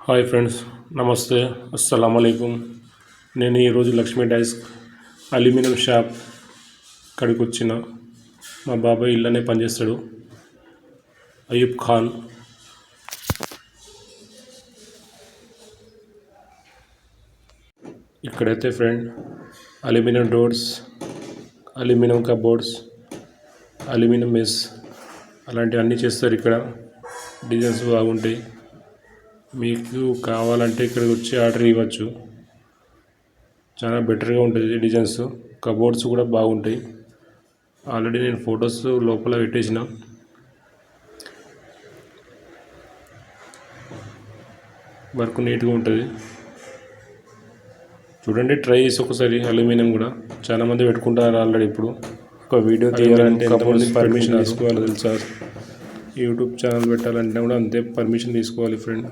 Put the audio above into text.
Hi friends, నమస్తే, అస్సలం అయికుం. నేను ఈరోజు లక్ష్మీ డైస్ అల్యూమినియం షాప్ కడికి వచ్చిన. మా బాబాయ్ ఇళ్ళనే పనిచేస్తాడు, అయూబ్ ఖాన్. ఇక్కడైతే friend aluminium doors, aluminium cupboards, aluminium mess అలాంటివన్నీ చేస్తారు. ఇక్కడ డిజైన్స్ బాగుంటాయి. మీకు కావాలంటే ఇక్కడికి వచ్చి ఆర్డర్ ఇవ్వచ్చు. చాలా బెటర్గా ఉంటుంది డిజైన్స్. కబోర్డ్స్ కూడా బాగుంటాయి. ఆల్రెడీ నేను ఫొటోస్ లోపల పెట్టేసిన. వర్క్ నీట్గా ఉంటుంది. చూడండి, ట్రై చేసి ఒకసారి. అల్యూమినియం కూడా చాలామంది పెట్టుకుంటారు ఆల్రెడీ. ఇప్పుడు ఒక వీడియో తీయాలంటే ఎంతమంది పర్మిషన్ తీసుకోవాలి తెలుసా? యూట్యూబ్ ఛానల్ పెట్టాలంటే కూడా అంతే పర్మిషన్ తీసుకోవాలి ఫ్రెండ్.